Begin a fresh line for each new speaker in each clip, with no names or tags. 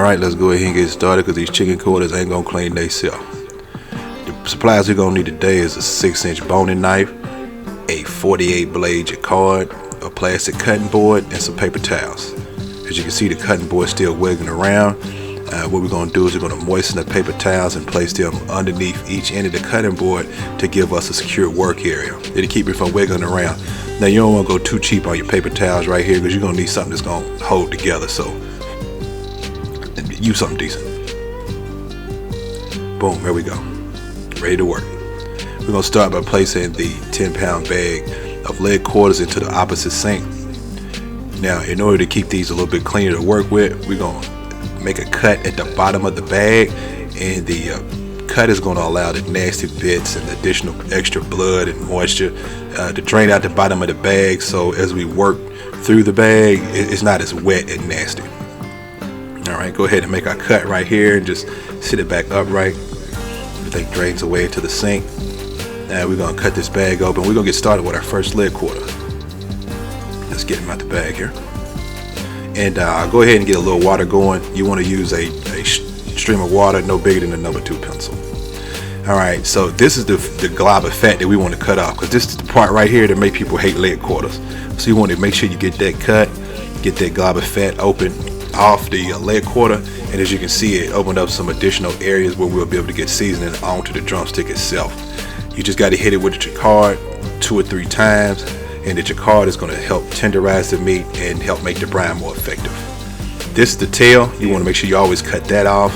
Alright, let's go ahead and get started because these chicken quarters ain't gonna clean themselves. The supplies we're gonna need today is a 6-inch boning knife, a 48 Blade Jaccard, a plastic cutting board, and some paper towels. As you can see, the cutting board is still wiggling around. What we're going to do is we're going to moisten the paper towels and place them underneath each end of the cutting board to give us a secure work area. It'll keep it from wiggling around. Now you don't want to go too cheap on your paper towels right here because you're going to need something that's going to hold together. So use something decent. Boom, there we go. Ready to work. We're going to start by placing the 10-pound bag of leg quarters into the opposite sink. Now in order to keep these a little bit cleaner to work with, we're going to make a cut at the bottom of the bag, and the cut is going to allow the nasty bits and additional extra blood and moisture to drain out the bottom of the bag, so as we work through the bag it's not as wet and nasty. Alright, go ahead and make our cut right here and just sit it back upright. Everything drains away into the sink. Now we're going to cut this bag open. We're going to get started with our first leg quarter. Let's get him out the bag here. And go ahead and get a little water going. You want to use a stream of water no bigger than a number 2 pencil. Alright, so this is the glob of fat that we want to cut off, because this is the part right here that make people hate leg quarters. So you want to make sure you get that cut, get that glob of fat open off the leg quarter, and as you can see, it opened up some additional areas where we'll be able to get seasoning onto the drumstick itself. You just got to hit it with the Jaccard 2 or 3 times, and the Jaccard is going to help tenderize the meat and help make the brine more effective. This is the tail. You want to make sure you always cut that off,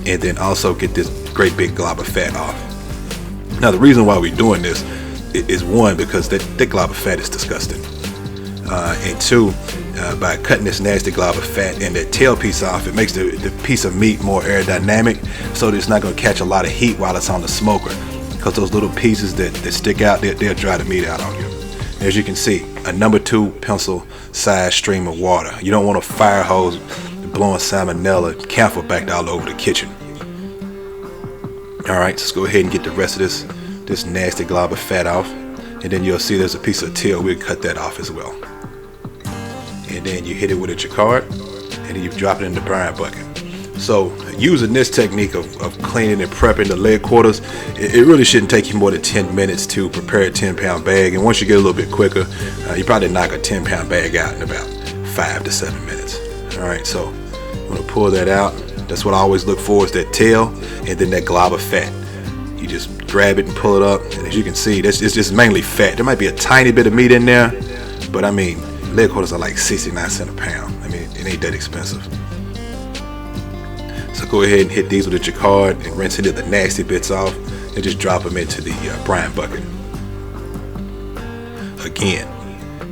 and then also get this great big glob of fat off. Now the reason why we're doing this is, one, because that glob of fat is disgusting, and two, by cutting this nasty glob of fat and that tail piece off, it makes the piece of meat more aerodynamic, so that it's not going to catch a lot of heat while it's on the smoker, because those little pieces that stick out, they'll dry the meat out on you. As you can see, a number 2 pencil size stream of water. You don't want a fire hose blowing salmonella camphor back all over the kitchen. Alright, let's go ahead and get the rest of this nasty glob of fat off. And then you'll see there's a piece of tail. We'll cut that off as well. And then you hit it with a Jaccard, and then you drop it in the brine bucket. So using this technique of cleaning and prepping the leg quarters, it really shouldn't take you more than 10 minutes to prepare a 10-pound bag. And once you get a little bit quicker, you probably knock a 10-pound bag out in about 5 to 7 minutes. Alright, so I'm going to pull that out. That's what I always look for, is that tail and then that glob of fat. You just grab it and pull it up, and as you can see, it's just mainly fat. There might be a tiny bit of meat in there, but I mean, leg quarters are like 69 cents a pound. I mean, it ain't that expensive. So go ahead and hit these with a Jaccard and rinse the nasty bits off, and just drop them into the brine bucket. Again,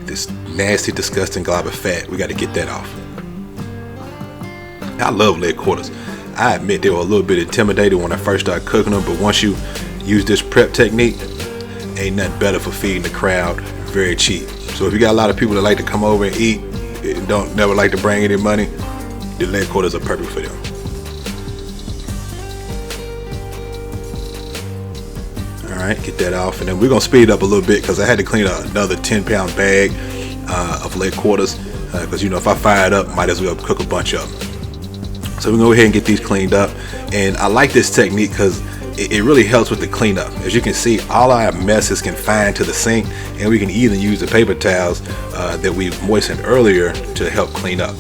this nasty, disgusting glob of fat, we got to get that off. I love leg quarters. I admit they were a little bit intimidating when I first started cooking them, but once you use this prep technique, ain't nothing better for feeding the crowd very cheap. So if you got a lot of people that like to come over and eat and never like to bring any money, the leg quarters are perfect for them. Alright, get that off, and then we're going to speed it up a little bit because I had to clean another 10-pound bag of leg quarters, because you know, if I fire it up, might as well cook a bunch of them. So we're going to go ahead and get these cleaned up, and I like this technique because it really helps with the cleanup. As you can see, all our mess is confined to the sink, and we can even use the paper towels that we moistened earlier to help clean up.